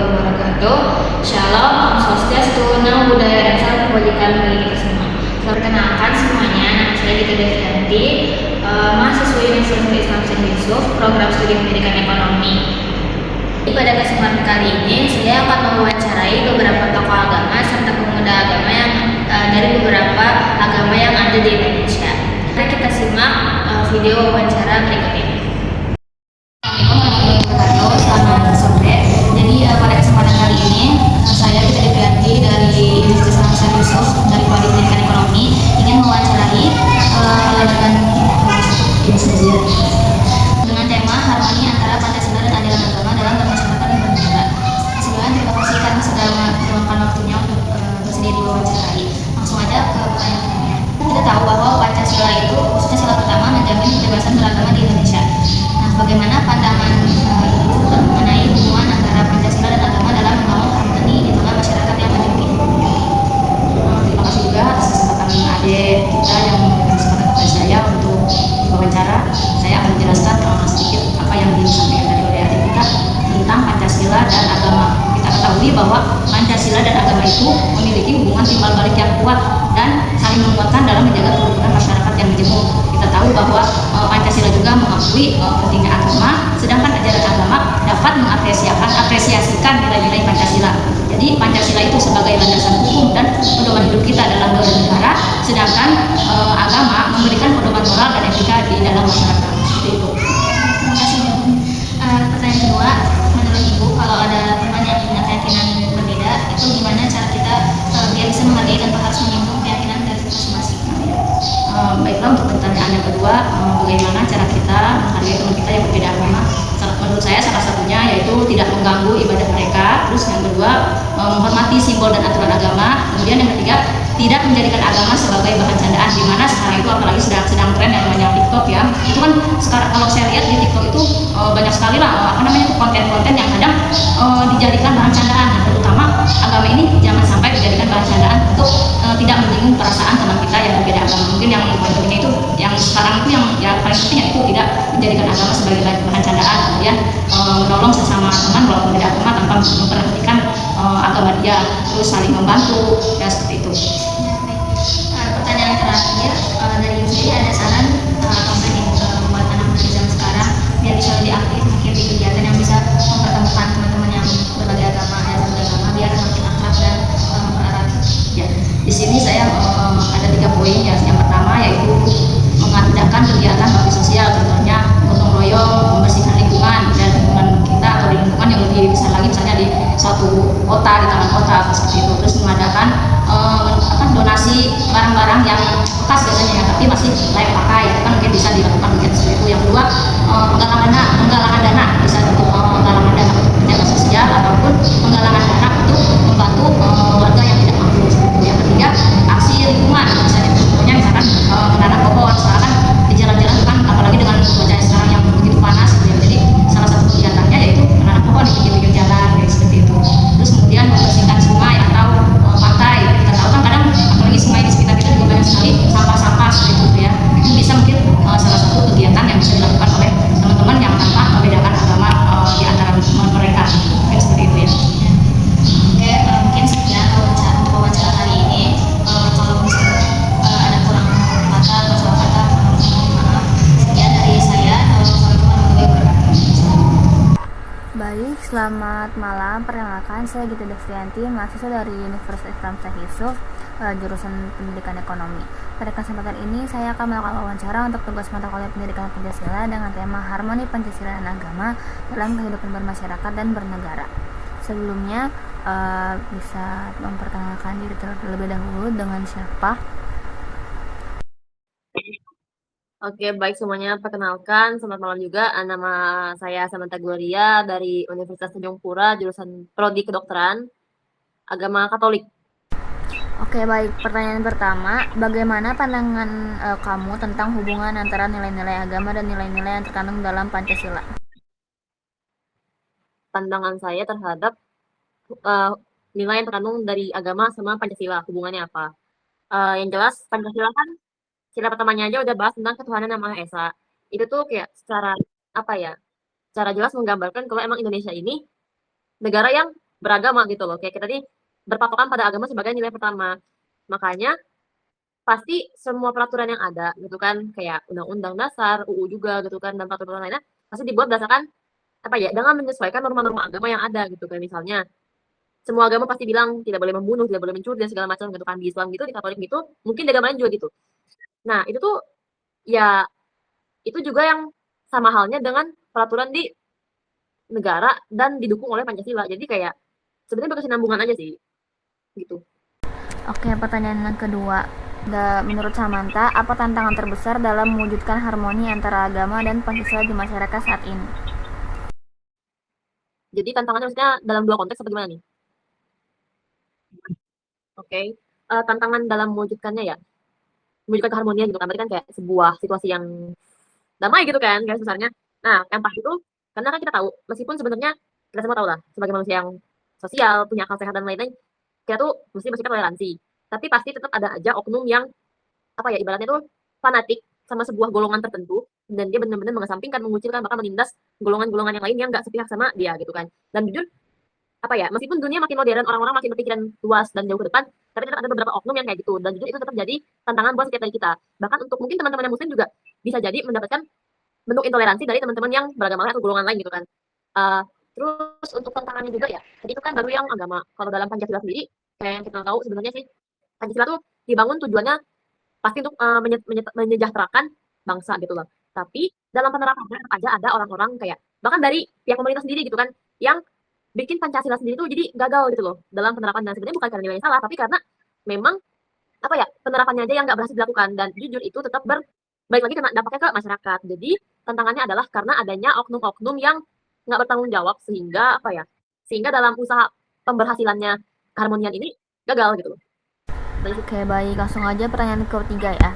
wabarakatuh. Shalom, Om Swastiastu, Namo Buddhaya, dan salam kebajikan bagi kita semua. Perkenalkan semuanya, nama saya Gita Devianti, mahasiswa Universitas Islam Syekh Yusuf, program studi pendidikan ekonomi. Pada kesempatan kali ini, saya akan mewawancarai beberapa tokoh agama serta pemuda agama yang dari beberapa agama yang ada di Indonesia. Mari kita simak video wawancara berikut ini. Selamat sore. Jadi pada kesempatan kali ini saya Gita Devianti dari Universitas Islam Syekh Yusuf dari Prodi Pendidikan Ekonomi ingin mewawancarai dengan tema harmoni antara Pancasila dan ajaran agama dalam bermasyarakat dan bernegara. Sebelumnya terima kasih karena sudah meluangkan waktunya untuk bersedia diwawancarai. Langsung aja ke pertanyaan. Kita tahu bahwa Pancasila itu khususnya sila pertama menjamin kebebasan beragama di Indonesia. Nah, bagaimana pandangan Ibu mengenai hubungan antara Pancasila dan agama dalam membangun harmoni di tengah masyarakat yang menjunjung? Terima kasih juga atas kesempatan adik kita yang memberikan kesempatan kepada saya untuk diwawancara. Saya akan menjelaskan sedikit apa yang disampaikan tadi oleh adik kita tentang Pancasila dan agama. Kita ketahui bahwa Pancasila dan agama itu memiliki hubungan timbal balik yang kuat dan saling menguatkan dalam menjaga kerukunan masyarakat yang majemuk. Kita tahu bahwa Pancasila juga mengakui pentingnya agama, sedangkan ajaran agama dapat mengapresiasikan nilai-nilai Pancasila. Jadi Pancasila itu sebagai landasan hukum dan pedoman hidup kita dalam bernegara, sedangkan agama memberikan pedoman moral dan etika di dalam masyarakat. Seperti itu. Terima kasih. Pertanyaan kedua, menurut Ibu kalau ada teman yang punya keyakinan berbeda, itu gimana cara kita biar bisa menghargai tanpa harus menyinggung keyakinan dari masing-masing? Baiklah, untuk pertanyaan yang kedua, bagaimana cara kita menghargai teman kita yang berbeda agama? Menurut saya salah satunya yaitu tidak mengganggu ibadah mereka. Terus yang kedua, menghormati simbol dan aturan agama. Kemudian yang ketiga, tidak menjadikan agama sebagai bahan candaan, di mana sekarang itu apalagi sedang tren yang namanya TikTok ya. Itu kan sekarang kalau saya lihat di TikTok itu banyak sekali lah konten-konten yang kadang dijadikan bahan candaan. Nah, terutama agama ini jangan sampai dijadikan bahan candaan untuk tidak menyinggung perasaan teman kita yang berbeda agama. Mungkin yang poin pentingnya itu yang sekarang itu yang paling penting yaitu tidak menjadikan agama sebagai bahan candaan, kemudian menolong sesama teman walaupun beda agama tanpa memperhatikan agama dia, terus saling membantu ya, seperti itu. Ya, baik. Pertanyaan terakhir dari Ibu sendiri, ada saran atau mungkin buat anak muda di zaman sekarang biar bisa lebih aktif mungkin di kegiatan yang bisa mempertemukan teman-teman yang berbagai agama biar makin akrab dan mempererat? Ya, di sini saya ada 3 poin ya. Yang pertama yaitu mengadakan kegiatan bakti sosial, contohnya gotong royong, membersihkan lingkungan dan lingkungan kita atau di lingkungan yang lebih besar lagi, misalnya di suatu kota, di taman kota seperti itu. Terus mengadakan donasi barang-barang yang bekas biasanya ya, tapi masih layak pakai, itu kan mungkin bisa dilakukan kegiatan seperti itu. Yang kedua, penggalangan dana bisa untuk penggalangan dana untuk kegiatan sosial ataupun penggalangan dana untuk membantu warga yang tidak mampu seperti itu. Yang ketiga, aksi lingkungan, misalnya contohnya misalkan menanam pohon, misalkan di jalan-jalan kan apalagi dengan cuaca sekarang yang begitu panas gitu ya. Jadi salah satu kegiatannya yaitu menanam pohon di pinggir-pinggir jalan kayak seperti itu. Terus kemudian membersihkan sungai atau pantai. Kita tahu kan kadang apalagi sungai di sekitar kita juga banyak sekali sampah-sampah seperti itu ya. Itu bisa mungkin salah satu kegiatan yang bisa dilakukan oleh teman-teman yang tanpa membedakan agama di antara mereka. Kayak seperti itu ya. Oke, mungkin sekian wawancara kali ini. Kalau misalnya ada kurang kata atau salah kata, mohon maaf. Sekian dari saya. Assalamualaikum warahmatullahi wabarakatuh. Baik, selamat malam. Perkenalkan, saya Gita Devianti, mahasiswa dari Universitas Islam Syekh Yusuf, jurusan Pendidikan Ekonomi. Pada kesempatan ini, saya akan melakukan wawancara untuk tugas mata kuliah Pendidikan Pancasila dengan tema Harmoni Pancasila dan Agama dalam Kehidupan Bermasyarakat dan Bernegara. Sebelumnya, bisa memperkenalkan diri terlebih dahulu dengan siapa? Oke, baik semuanya, perkenalkan, selamat malam juga. Nama saya Samantha Gloria dari Universitas Tanjung Pura, jurusan Prodi Kedokteran, Agama Katolik. Oke, baik. Pertanyaan pertama, bagaimana pandangan kamu tentang hubungan antara nilai-nilai agama dan nilai-nilai yang terkandung dalam Pancasila? Pandangan saya terhadap nilai yang terkandung dari agama sama Pancasila, hubungannya apa? Yang jelas, Pancasila kan sila pertamanya aja udah bahas tentang ketuhanan yang Maha Esa. Itu tuh kayak secara jelas menggambarkan kalau emang Indonesia ini negara yang beragama gitu loh. Kayak kita nih berpatokan pada agama sebagai nilai pertama. Makanya pasti semua peraturan yang ada gitu kan, kayak undang-undang dasar, UU juga gitu kan, dan peraturan lainnya pasti dibuat berdasarkan apa ya, dengan menyesuaikan norma-norma agama yang ada gitu kan. Misalnya semua agama pasti bilang tidak boleh membunuh, tidak boleh mencuri dan segala macam gitu kan. Di Islam gitu, di Katolik gitu, mungkin di agama lain juga gitu. Nah, itu tuh ya itu juga yang sama halnya dengan peraturan di negara dan didukung oleh Pancasila. Jadi kayak sebenarnya berkesinambungan aja sih gitu. Oke, pertanyaan yang kedua. Menurut Samantha, apa tantangan terbesar dalam mewujudkan harmoni antara agama dan Pancasila di masyarakat saat ini? Jadi tantangannya maksudnya dalam dua konteks apa gimana nih? Oke. Tantangan dalam mewujudkannya ya, mewujudkan keharmonian gitu kan. Berarti kan kayak sebuah situasi yang damai gitu kan garis besarnya. Nah, yang pasti itu karena kan kita tahu meskipun sebenarnya kita semua tahu lah sebagai manusia yang sosial, punya akal sehat dan lain-lain, kita tuh mesti bersikap toleransi. Tapi pasti tetap ada aja oknum yang apa ya ibaratnya tuh fanatik sama sebuah golongan tertentu dan dia benar-benar mengesampingkan, mengucilkan bahkan menindas golongan-golongan yang lain yang nggak sepihak sama dia gitu kan. Dan jujur apa ya, meskipun dunia makin modern, orang-orang makin berpikiran luas dan jauh ke depan, tapi tetap ada beberapa oknum yang kayak gitu. Dan jujur itu tetap jadi tantangan buat setiap dari kita. Bahkan untuk mungkin teman-teman yang muslim juga bisa jadi mendapatkan bentuk intoleransi dari teman-teman yang beragama lain atau golongan lain gitu kan. Uh, Terus untuk tantangannya juga ya, tadi itu kan baru yang agama. Kalau dalam Pancasila sendiri, kayak yang kita tahu sebenarnya sih, Pancasila tuh dibangun tujuannya pasti untuk menyejahterakan bangsa gitu loh. Tapi dalam penerapannya tetap aja ada orang-orang kayak bahkan dari pihak pemerintah sendiri gitu kan yang bikin Pancasila sendiri tuh jadi gagal gitu loh dalam penerapan dan sebenarnya bukan karena nilainya salah tapi karena memang apa ya penerapannya aja yang nggak berhasil dilakukan dan jujur itu tetap baik lagi kena dampaknya ke masyarakat. Jadi tantangannya adalah karena adanya oknum-oknum yang nggak bertanggung jawab sehingga apa ya sehingga dalam usaha pemberhasilannya keharmonian ini gagal gitu loh. Oke, baik. Langsung aja pertanyaan ketiga ya.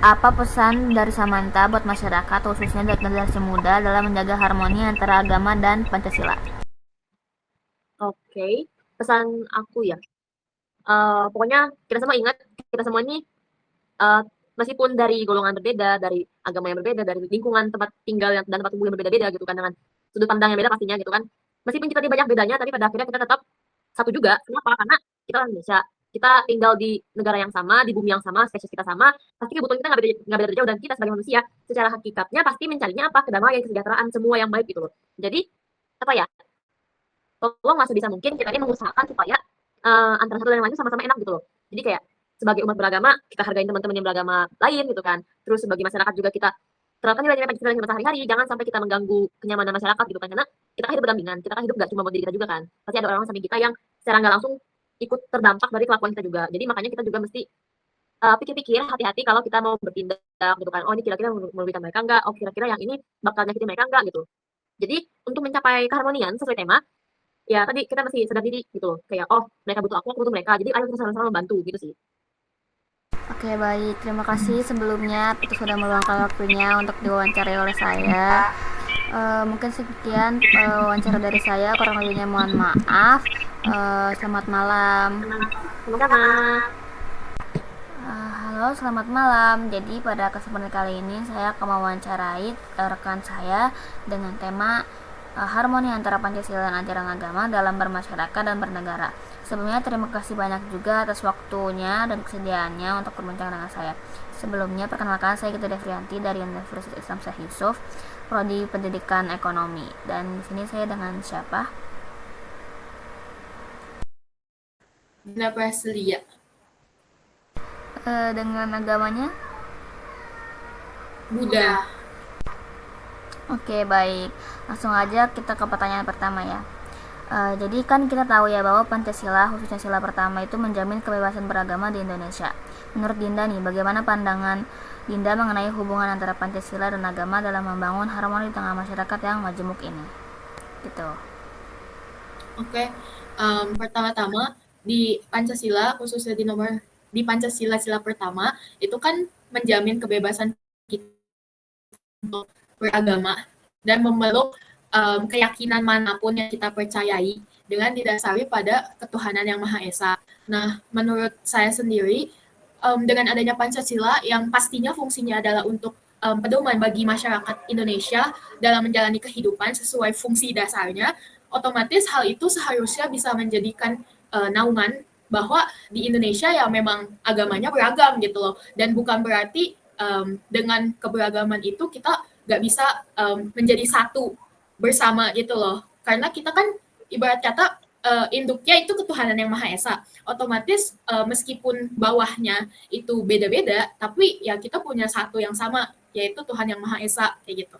Apa pesan dari Samantha buat masyarakat, khususnya generasi muda, dalam menjaga harmoni antara agama dan Pancasila? Oke, pesan aku ya. Pokoknya kita semua ingat, kita semua ini uh, meskipun dari golongan berbeda, dari agama yang berbeda, dari lingkungan tempat tinggal dan tempat tumbuh yang berbeda-beda gitu kan, dengan sudut pandang yang beda pastinya gitu kan. Meskipun kita banyak bedanya, tapi pada akhirnya kita tetap satu juga. Kenapa? Karena kita orang Indonesia. Kita tinggal di negara yang sama, di bumi yang sama, spesies kita sama. Pasti kebutuhan kita nggak beda jauh dan kita sebagai manusia secara hakikatnya pasti mencarinya apa? Kedamaian, kesejahteraan, semua yang baik gitu loh. Jadi apa ya? Tolong lah sebisa mungkin kita ini mengusahakan supaya antara satu dan yang lain sama-sama enak gitu loh. Jadi kayak sebagai umat beragama kita hargain teman-teman yang beragama lain gitu kan. Terus sebagai masyarakat juga kita terapkan nilai-nilai Pancasila yang sehari-hari. Jangan sampai kita mengganggu kenyamanan masyarakat gitu kan. Karena kita kan hidup berdampingan. Kita kan hidup gak cuma buat diri kita juga kan. Pasti ada orang samping kita yang secara nggak langsung ikut terdampak dari kelakuan kita juga. Jadi makanya kita juga mesti pikir-pikir hati-hati kalau kita mau bertindak gitu kan. Oh ini kira-kira merugikan mereka enggak? Oh kira-kira yang ini bakal nyakitin mereka enggak gitu. Jadi untuk mencapai keharmonian sesuai tema, ya tadi kita masih sadar diri gitu loh. Kayak oh mereka butuh aku butuh mereka. Jadi ayo kita sama-sama membantu gitu sih. Oke, baik. Terima kasih sebelumnya sudah meluangkan waktunya untuk diwawancarai oleh saya. Mungkin sekian wawancara dari saya. Kurang lebihnya mohon maaf. Selamat malam. Sama-sama. Halo, selamat malam. Jadi pada kesempatan kali ini saya akan mewawancarai rekan saya dengan tema harmoni antara Pancasila dan ajaran agama dalam bermasyarakat dan bernegara. Sebelumnya terima kasih banyak juga atas waktunya dan kesediaannya untuk berbincang dengan saya. Sebelumnya perkenalkan saya Gita Devrianti dari Universitas Islam Syekh Yusuf, Prodi Pendidikan Ekonomi. Dan di sini saya dengan siapa? Gina Prasilia. Dengan agamanya? Buddha. Oke, baik. Langsung aja kita ke pertanyaan pertama ya. Jadi kan kita tahu ya bahwa Pancasila, khususnya sila pertama itu menjamin kebebasan beragama di Indonesia. Menurut Dinda nih, bagaimana pandangan Dinda mengenai hubungan antara Pancasila dan agama dalam membangun harmoni di tengah masyarakat yang majemuk ini? Gitu. Oke, pertama-tama di Pancasila, khususnya di Pancasila sila pertama, itu kan menjamin kebebasan kita untuk beragama dan memeluk keyakinan manapun yang kita percayai dengan didasari pada ketuhanan yang Maha Esa. Nah, menurut saya sendiri, dengan adanya Pancasila yang pastinya fungsinya adalah untuk pedoman bagi masyarakat Indonesia dalam menjalani kehidupan sesuai fungsi dasarnya, otomatis hal itu seharusnya bisa menjadikan naungan bahwa di Indonesia ya memang agamanya beragam gitu loh, dan bukan berarti dengan keberagaman itu kita nggak bisa menjadi satu bersama gitu loh, karena kita kan ibarat kata induknya itu ketuhanan yang Maha Esa, otomatis meskipun bawahnya itu beda-beda, tapi ya kita punya satu yang sama, yaitu Tuhan yang Maha Esa, kayak gitu.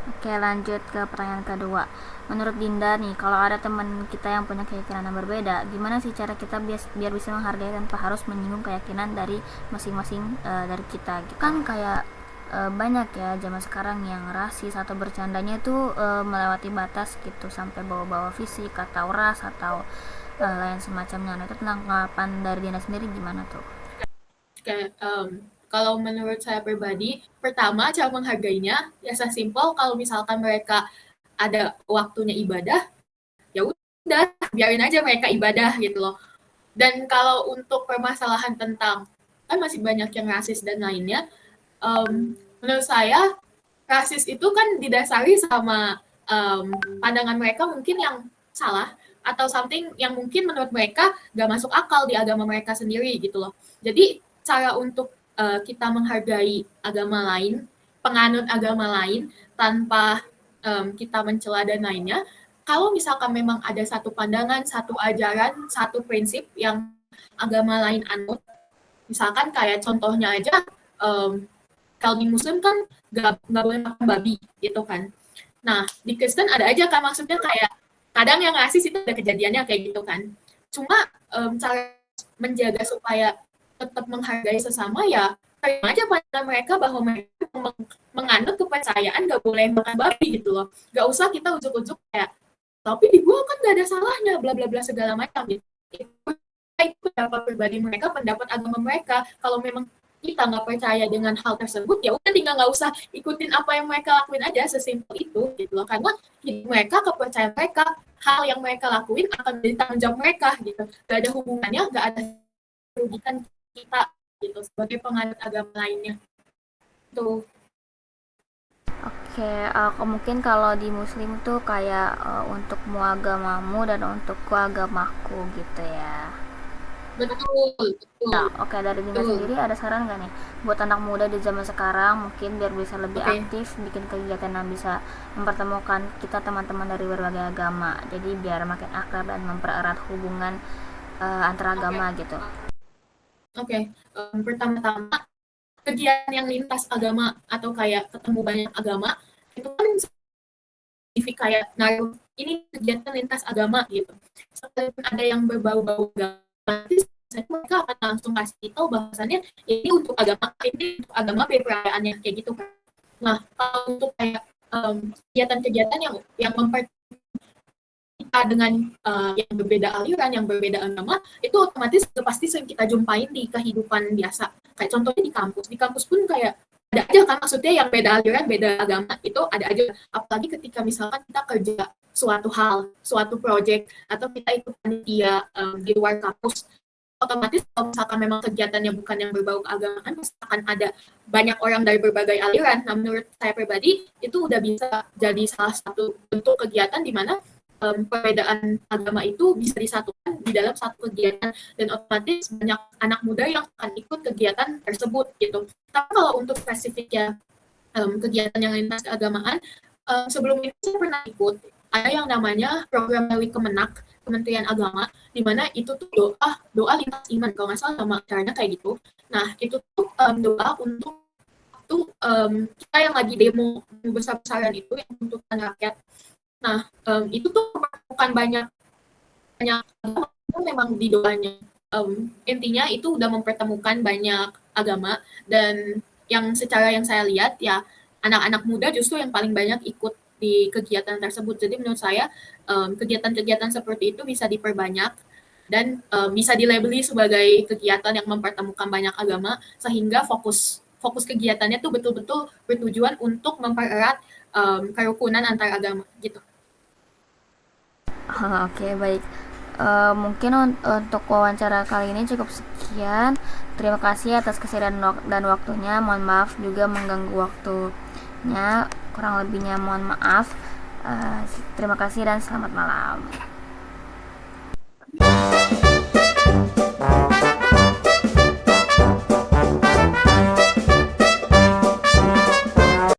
Oke, lanjut ke pertanyaan kedua. Menurut Dinda nih, kalau ada teman kita yang punya keyakinan yang berbeda, gimana sih cara kita biar bisa menghargai tanpa harus menyinggung keyakinan dari masing-masing dari kita? Gitu. Kan kayak banyak ya zaman sekarang yang rasis atau bercandanya itu melewati batas gitu sampai bawa-bawa fisik atau ras atau lain semacamnya. Nah, itu tanggapan dari Dinda sendiri gimana tuh? Kayak kalau menurut saya pribadi, pertama cara menghargainya ya sesimpel kalau misalkan mereka ada waktunya ibadah, ya udah biarin aja mereka ibadah gitu loh. Dan kalau untuk permasalahan tentang kan masih banyak yang rasis dan lainnya, menurut saya rasis itu kan didasari sama pandangan mereka mungkin yang salah atau something yang mungkin menurut mereka gak masuk akal di agama mereka sendiri gitu loh. Jadi cara untuk kita menghargai agama lain, penganut agama lain tanpa kita mencela dan lainnya, kalau misalkan memang ada satu pandangan, satu ajaran, satu prinsip yang agama lain anut, misalkan kayak contohnya aja kalau di Muslim kan nggak boleh makan babi gitu kan. Nah di Kristen ada aja kan, maksudnya kayak kadang yang rasis itu ada kejadiannya kayak gitu kan. Cuma cara menjaga supaya tetap menghargai sesama ya terima aja pada mereka bahwa mereka menganut kepercayaan nggak boleh makan babi gitu loh. Nggak usah kita ujuk-ujuk kayak tapi di gua kan nggak ada salahnya bla bla bla segala macam gitu. Itu pendapat pribadi mereka, pendapat agama mereka. Kalau memang kita nggak percaya dengan hal tersebut ya udah tinggal nggak usah ikutin apa yang mereka lakuin aja, sesimpel itu gitu loh, karena mereka kepercayaan mereka, hal yang mereka lakuin akan menjadi tanggung jawab mereka gitu, nggak ada hubungannya, nggak ada merugikan kita gitu sebagai penganut agama lainnya tuh. Oke, mungkin kalau di Muslim tuh kayak untukmu agamamu dan untukku agamaku gitu ya. Betul. Nah, oke, dari Dinda sendiri ada saran nggak nih buat anak muda di zaman sekarang mungkin biar bisa lebih aktif bikin kegiatan yang bisa mempertemukan kita teman-teman dari berbagai agama, jadi biar makin akrab dan mempererat hubungan antara agama gitu. Oke. Pertama-tama kegiatan yang lintas agama atau kayak ketemu banyak agama itu kan kayak naruh ini kegiatan lintas agama gitu. Sekalipun ada yang berbau-bau agama, mereka akan langsung kasih tahu bahwasannya ini untuk agama perayaannya kayak gitu kan. Nah kalau untuk kayak kegiatan-kegiatan yang kita dengan yang berbeda aliran, yang berbeda agama, itu otomatis pasti sering kita jumpain di kehidupan biasa. Kayak contohnya di kampus pun kayak ada aja kan, maksudnya yang beda aliran, beda agama itu ada aja. Apalagi ketika misalkan kita kerja suatu hal, suatu project, atau kita ikut panitia di luar kampus, otomatis kalau misalkan memang kegiatannya bukan yang berbau keagamaan, pasti akan ada banyak orang dari berbagai aliran. Nah, menurut saya pribadi, itu udah bisa jadi salah satu bentuk kegiatan di mana perbedaan agama itu bisa disatukan di dalam satu kegiatan, dan otomatis banyak anak muda yang akan ikut kegiatan tersebut gitu. Tapi kalau untuk spesifiknya kegiatan yang lintas keagamaan, sebelum ini saya pernah ikut ada yang namanya program dari Kementerian Agama, di mana itu tuh doa lintas iman, kalau nggak salah nama acaranya kayak gitu. Nah itu tuh doa untuk kita yang lagi demo besar-besaran itu yang untuk rakyat. Nah itu tuh bukan banyak memang di doanya. Intinya itu udah mempertemukan banyak agama, dan yang secara yang saya lihat ya anak-anak muda justru yang paling banyak ikut di kegiatan tersebut. Jadi menurut saya kegiatan-kegiatan seperti itu bisa diperbanyak dan bisa dilabeli sebagai kegiatan yang mempertemukan banyak agama, sehingga fokus kegiatannya tuh betul-betul bertujuan untuk mempererat kerukunan antar agama gitu. Oke, baik. Mungkin untuk wawancara kali ini cukup sekian. Terima kasih atas kesediaan dan waktunya. Mohon maaf juga mengganggu waktunya. Kurang lebihnya mohon maaf. Terima kasih dan selamat malam.